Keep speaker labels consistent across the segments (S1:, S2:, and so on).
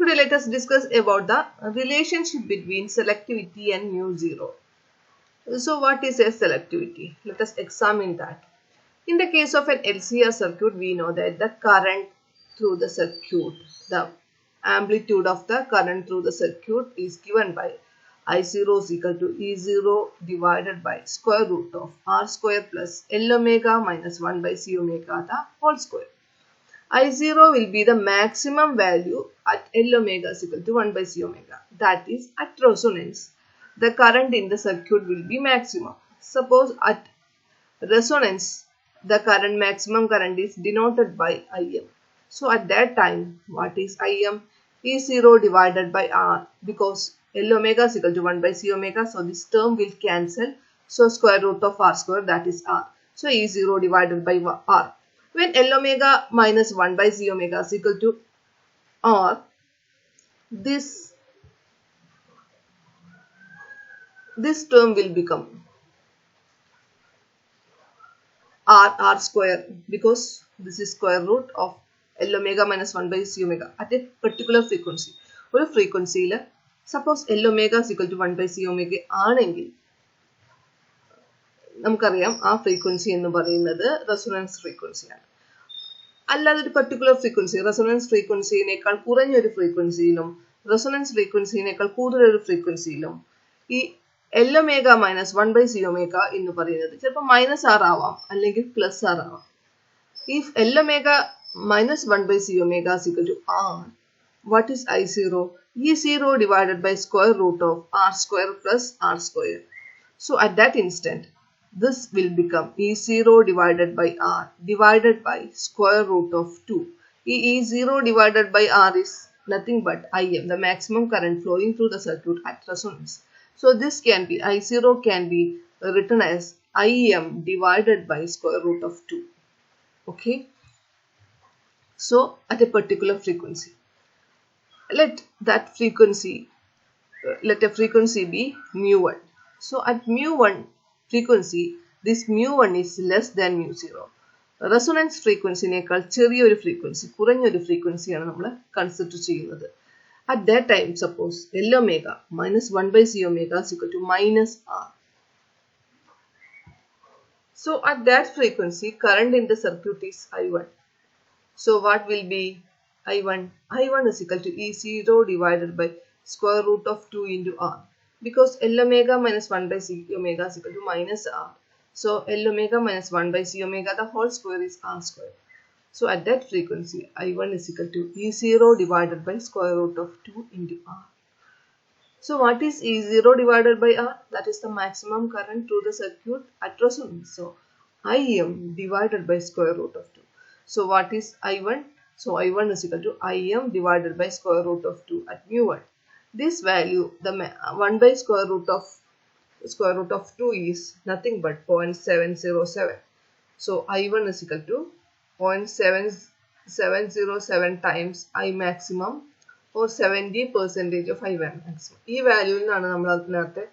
S1: Today let us discuss about the relationship between selectivity and mu zero. So what is a selectivity? Let us examine that. In the case of an LCR circuit, we know that the current through the circuit, the amplitude of the current through the circuit is given by I0 is equal to E0 divided by square root of R square plus L omega minus 1 by C omega the whole square. I0 will be the maximum value at L omega is equal to 1 by C omega. That is at resonance. The current in the circuit will be maximum. Suppose at resonance, the current maximum current is denoted by Im. So at that time, what is Im? E0 divided by R, because L omega is equal to 1 by C omega. So this term will cancel. So square root of R square, that is R. So E0 divided by R. When L omega minus 1 by C omega is equal to R, this term will become R square, because this is square root of L omega minus 1 by C omega at a particular frequency. ഒരു ഫ്രീക്വൻസിയിൽ suppose L omega is equal to 1 by C omega ആണെങ്കിൽ നമുക്കറിയാം ആ frequency എന്ന് പറയുന്നത് resonance ഫ്രീക്വൻസിയാണ്. അല്ലാതെ ഒരു particular frequency, resonance ഫ്രീക്വൻസിനേക്കാൾ കുറഞ്ഞൊരു ഫ്രീക്വൻസിയിലും റെസൊണൻസ് ഫ്രീക്വൻസിനേക്കാൾ കൂടുതലൊരു ഫ്രീക്വൻസിയിലും ഈ L omega minus 1 by C omega എന്ന് പറയുന്നത് ചിലപ്പോൾ മൈനസ് ആർ ആവാം, അല്ലെങ്കിൽ പ്ലസ് ആർ ആവാം. If L omega minus 1 by C omega is equal to R, what is I0? E0 divided by square root of R square plus R square. So at that instant, this will become E0 divided by R divided by square root of 2. E0 divided by R is nothing but Im, the maximum current flowing through the circuit at resonance. So this can be, I0 can be written as Im divided by square root of 2. Okay. So at a particular frequency, let a frequency be mu1. So at mu1 frequency, this mu1 is less than mu0. Resonance frequency നേക്കാൾ ചെറിയൊരു frequency, കുറഞ്ഞൊരു ഫ്രീക്വൻസിയാണ് നമ്മൾ consider ചെയ്യുന്നത്. At that time, suppose L omega minus 1 by C omega is equal to minus R. So at that frequency, current in the circuit is I1. So what will be I1? I1 is equal to E0 divided by square root of 2 into R. Because L omega minus 1 by C omega is equal to minus R. So L omega minus 1 by C omega, the whole square is R square. So at that frequency, I1 is equal to E0 divided by square root of 2 into R. So what is E0 divided by R? That is the maximum current through the circuit at resonance. So Im divided by square root of 2. So what is I1? So I1 is equal to Im divided by square root of 2 at mu1. This value, the 1 by square root of 2 is nothing but 0.707. So I1 is equal to 0.707 times I maximum, or 70% of I maximum. ഈ വാല്യൂവിനാണ് നമ്മൾ അതിനകത്തെ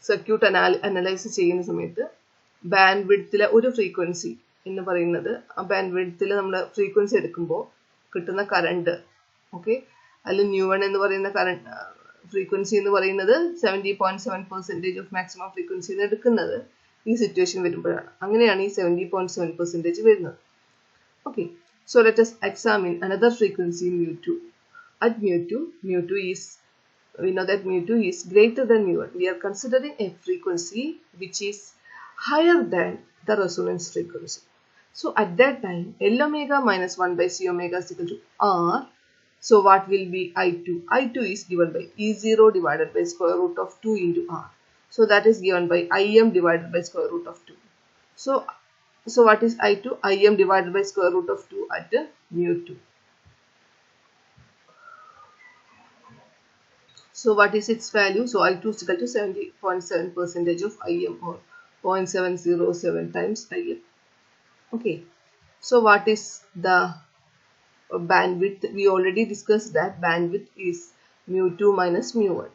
S1: circuit analyse ചെയ്യുന്ന സമയത്ത് band വിഡ്ത്തിലെ ഒരു frequency എന്ന് പറയുന്നത്, ആ band വിഡ്ത്തിൽ നമ്മൾ ഫ്രീക്വൻസി എടുക്കുമ്പോൾ കിട്ടുന്ന കറണ്ട്, ഓക്കെ, അതിൽ mu1 എന്ന് പറയുന്ന കറണ്ട് ഫ്രീക്വൻസി എന്ന് പറയുന്നത് 70.7% ഓഫ് മാക്സിമം ഫ്രീക്വൻസി എടുക്കുന്നത് ഈ സിറ്റുവേഷൻ വരുമ്പോഴാണ്. അങ്ങനെയാണ് ഈ 70.7% വരുന്നത്. Okay, so let us examine another frequency, mu2. At mu2 is, we know that mu2 is greater than mu1. We are considering a frequency which is higher than the resonance frequency. So at that time, L omega minus 1 by C omega is equal to R. So what will be I2? I2 is given by E0 divided by square root of 2 into R. So that is given by Im divided by square root of 2. So what is I2? Im divided by square root of 2 at mu2. So what is its value? So I2 is equal to 70.7% of Im, or 0.707 times Im. Okay. So what is the bandwidth? We already discussed that bandwidth is mu2 minus mu1,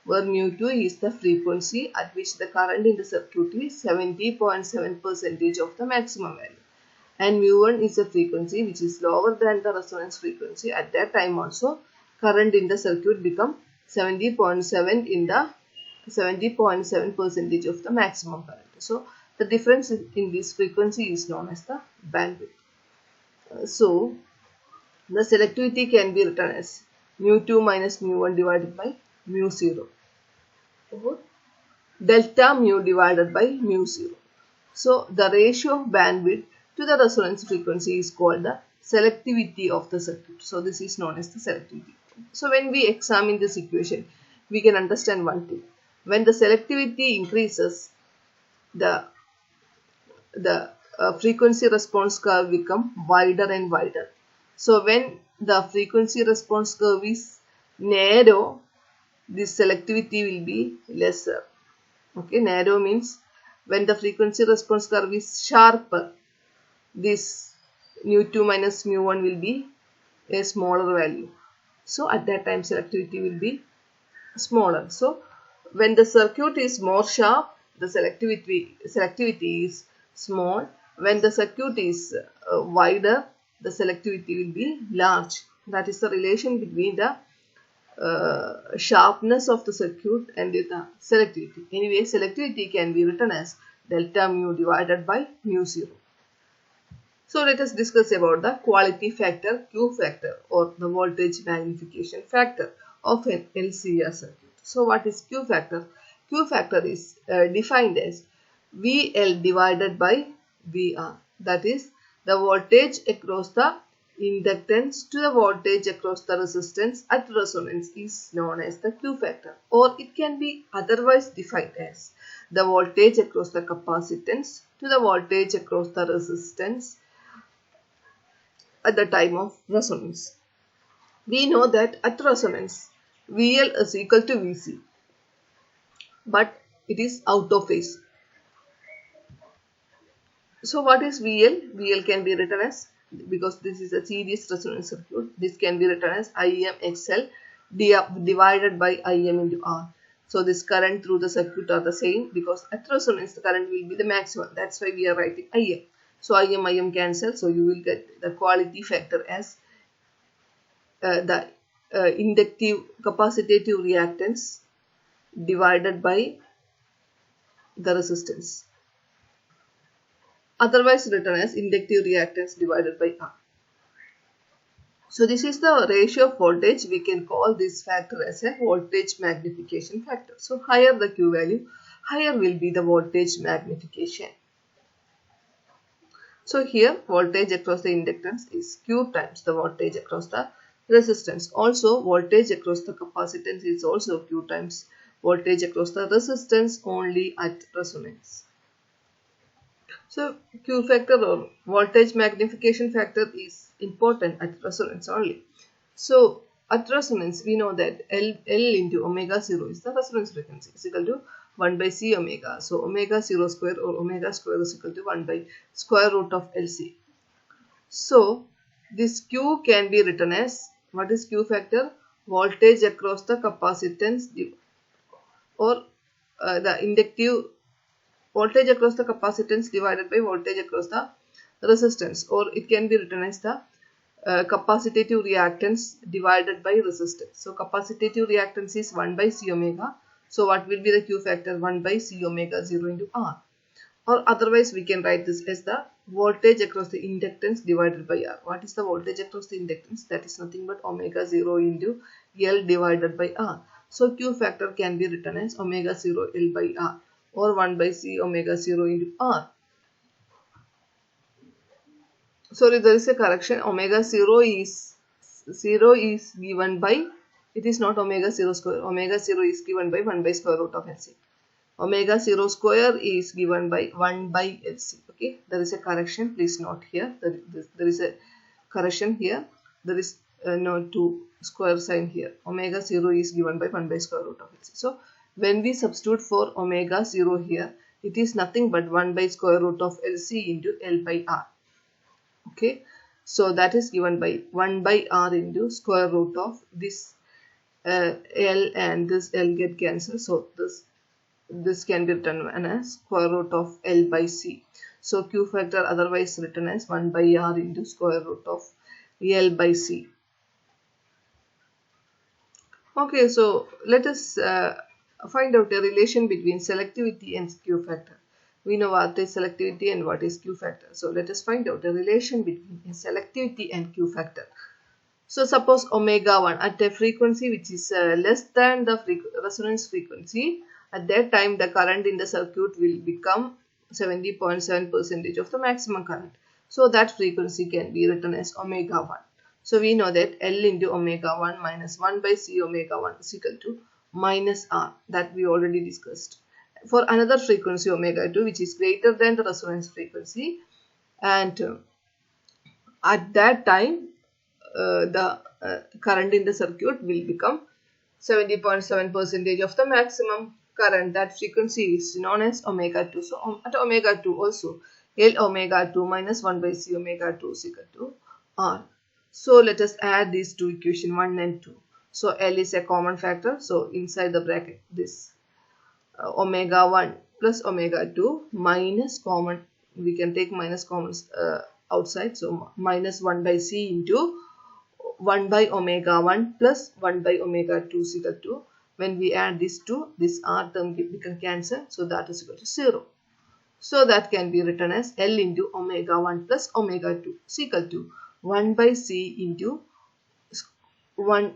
S1: where mu2 is the frequency at which the current in the circuit is 70.7% of the maximum value, and mu1 is a frequency which is lower than the resonance frequency. At that time also, current in the circuit become 70.7 in the 70.7 percentage of the maximum current. So the difference in this frequency is known as the bandwidth. So the selectivity can be written as mu2 minus mu1 divided by mu0 or delta mu divided by mu0. So the ratio of bandwidth to the resonance frequency is called the selectivity of the circuit. So this is known as the selectivity. So when we examine this equation, we can understand one thing. When the selectivity increases, the frequency response curve become wider and wider. So when the frequency response curve is narrow, this selectivity will be lesser. Okay, narrow means when the frequency response curve is sharper, this mu2 minus mu1 will be a smaller value. So at that time selectivity will be smaller. So when the circuit is more sharp, the selectivity is small. When the circuit is wider, the selectivity will be large. That is the relation between the sharpness of the circuit and the selectivity. Anyway, selectivity can be written as delta mu divided by mu0. So let us discuss about the quality factor, Q factor, or the voltage magnification factor of an LCR circuit. So what is Q factor? Q factor is defined as VL divided by VR. That is the voltage across the inductance to the voltage across the resistance at resonance is known as the Q factor, or it can be otherwise defined as the voltage across the capacitance to the voltage across the resistance at the time of resonance. We know that at resonance VL is equal to VC, but it is out of phase. So what is VL? VL can be written as, because this is a series resonance circuit, this can be written as IMXL divided by IM into R. So this current through the circuit are the same, because at resonance the current will be the maximum. That's why we are writing IM. So IM cancel. So you will get the quality factor as the inductive capacitive reactance divided by the resistance, otherwise written as inductive reactance divided by R. So this is the ratio of voltage. We can call this factor as a voltage magnification factor. So higher the Q value, higher will be the voltage magnification. So here voltage across the inductance is Q times the voltage across the resistance. Also voltage across the capacitance is also Q times voltage across the resistance only at resonance. So Q factor or voltage magnification factor is important at resonance only. So at resonance we know that L into omega 0 is the resonance frequency, is equal to 1 by C omega. So omega 0 square or omega square is equal to 1 by square root of LC. So this Q can be written as, what is Q factor? Voltage across the capacitance or the inductive voltage across the capacitance divided by voltage across the resistance, or it can be written as the capacitive reactance divided by resistance. So capacitive reactance is 1 by C omega. So what will be the Q factor? 1 by C omega 0 into R. Or otherwise we can write this as the voltage across the inductance divided by R. What is the voltage across the inductance? That is nothing but omega 0 into L divided by R. So Q factor can be written as omega 0 L by R, or 1 by C omega 0 into R. Sorry, there is a correction. Omega 0 is given by, it is not omega 0 square. Omega 0 is given by 1 by square root of LC. Omega 0 square is given by 1 by LC. Okay, there is a correction. Please note here. There is a correction here. There is no 2 square sign here. Omega 0 is given by 1 by square root of LC. So when we substitute for omega 0 here, it is nothing but 1 by square root of LC into L by R. Okay, so that is given by 1 by R into square root of this L and this L get cancelled. So this can be written as square root of L by C. So Q factor otherwise written as 1 by R into square root of L by C. Okay, so let us find out a relation between selectivity and Q factor. We know what is selectivity and what is Q factor. So let us find out a relation between selectivity and Q factor. So suppose omega 1 at a frequency which is less than the resonance frequency, at that time the current in the circuit will become 70.7% of the maximum current. So that frequency can be written as omega 1. So we know that L into omega 1 minus 1 by C omega 1 is equal to minus R, that we already discussed. For another frequency omega 2 which is greater than the resonance frequency, and at that time the current in the circuit will become 70.7% of the maximum current. That frequency is known as omega 2. So at omega 2 also, L omega 2 minus 1 by C omega 2 is equal to R. So let us add these two equation 1 and 2. So L is a common factor. So inside the bracket this omega 1 plus omega 2 minus common, we can take minus commons outside. So minus 1 by C into 1 by omega 1 plus 1 by omega 2 is equal to, when we add these two, this R term become cancel, so that is equal to 0. So that can be written as L into omega 1 plus omega 2 is equal to 1 by C into 1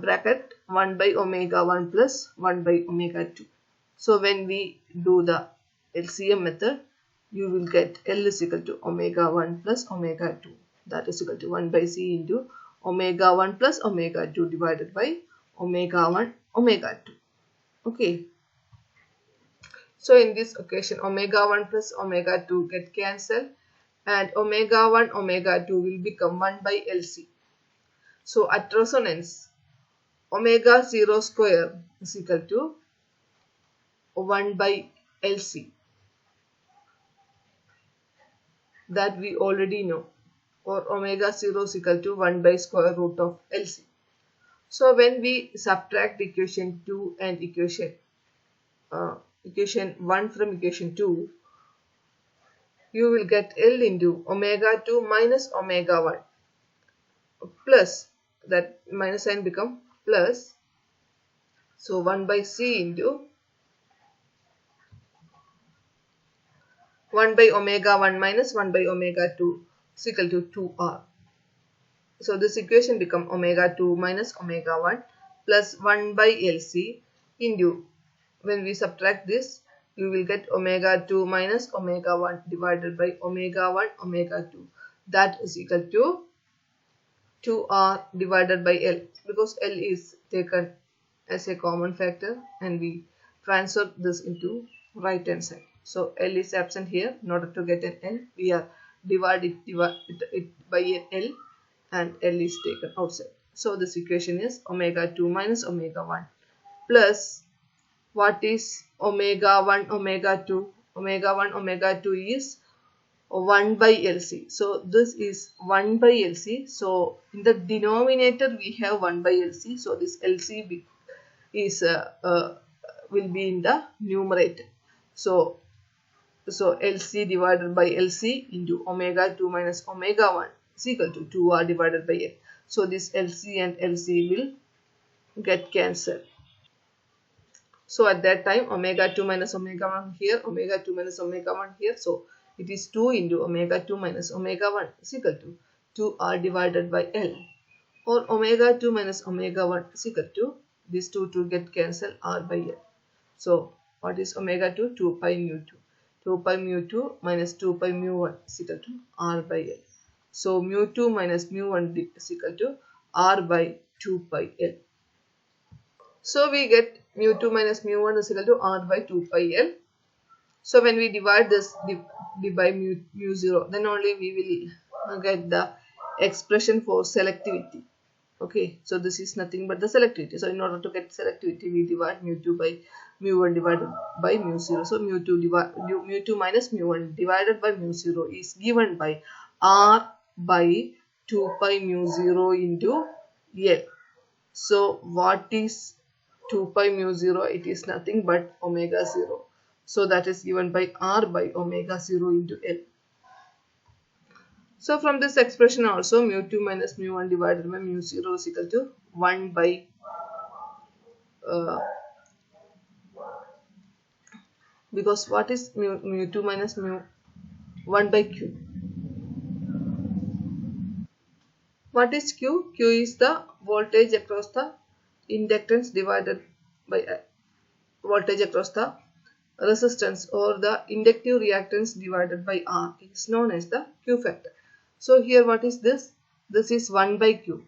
S1: bracket 1 by omega 1 plus 1 by omega 2. So when we do the LCM method, you will get L is equal to omega 1 plus omega 2, that is equal to 1 by C into omega 1 plus omega 2 divided by omega 1 omega 2. Okay. So in this occasion, omega 1 plus omega 2 get cancelled and omega 1 omega 2 will become 1 by LC. So at resonance, omega 0 square is equal to 1 by LC, that we already know, or omega 0 is equal to 1 by square root of LC. So when we subtract equation 2 and equation 1 from equation 2, you will get L into omega 2 minus omega 1 plus, that minus sign become plus, so 1 by C into 1 by omega 1 minus 1 by omega 2 is equal to 2R. So this equation become omega 2 minus omega 1 plus 1 by LC into, when we subtract this, you will get omega 2 minus omega 1 divided by omega 1 omega 2, that is equal to 2R divided by L, because L is taken as a common factor and we transfer this into right hand side. So L is absent here. In order to get an L, we are divide it by an L and L is taken outside. So this equation is omega 2 minus omega 1 plus, what is omega 1 omega 2? Omega 1 omega 2 is 1 by LC. So this is 1 by LC. So in the denominator we have 1 by LC. So this LC is will be in the numerator. So LC divided by LC into omega 2 minus omega 1 is equal to 2R divided by L. So this LC and LC will get cancelled. So at that time, omega 2 minus omega 1 here, omega 2 minus omega 1 here. So it is 2 into omega 2 minus omega 1 is equal to 2R divided by L. Or omega 2 minus omega 1 is equal to, these two to get cancelled, R by L. So what is omega 2? 2 pi mu 2. 2 pi mu 2 minus 2 pi mu 1 is equal to R by L. So mu 2 minus mu 1 is equal to R by 2 pi L. So we get mu 2 minus mu 1 is equal to R by 2 pi L. So when we divide this by mu 0, then only we will get the expression for selectivity. Okay, so this is nothing but the selectivity. So in order to get selectivity, we divide mu 2 by mu 1 divided by mu 0. So mu 2 minus mu 1 divided by mu 0 is given by R by 2 pi mu 0 into L. So what is 2 pi mu 0? It is nothing but omega 0. So that is given by R by omega 0 into L. So from this expression also, mu 2 minus mu 1 divided by mu 0 is equal to 1 by uh, because what is mu2 minus mu 1 by q? What is q? Q is the voltage across the inductance divided by voltage across the resistance, or the inductive reactance divided by R is known as the Q factor. So here what is this? This is 1 by Q.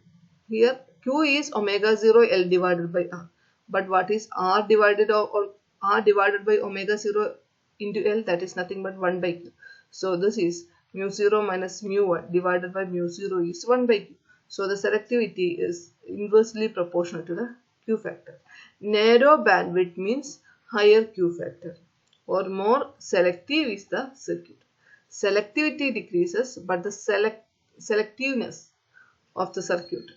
S1: Here Q is omega 0 L divided by R. But what is R divided or R divided by omega 0 into L? That is nothing but 1 by Q. So this is mu 0 minus mu 1 divided by mu 0 is 1 by Q. So the selectivity is inversely proportional to the Q factor. Narrow bandwidth means higher Q factor, or more selective is the circuit. Selectivity decreases, but the selectiveness of the circuit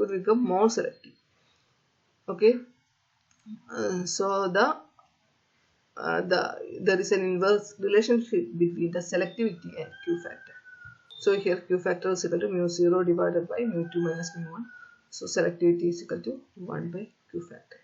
S1: become more selective. Okay, so there is an inverse relationship between the selectivity and Q factor. So here Q factor is equal to mu 0 divided by mu 2 minus mu 1. So selectivity is equal to 1 by Q factor.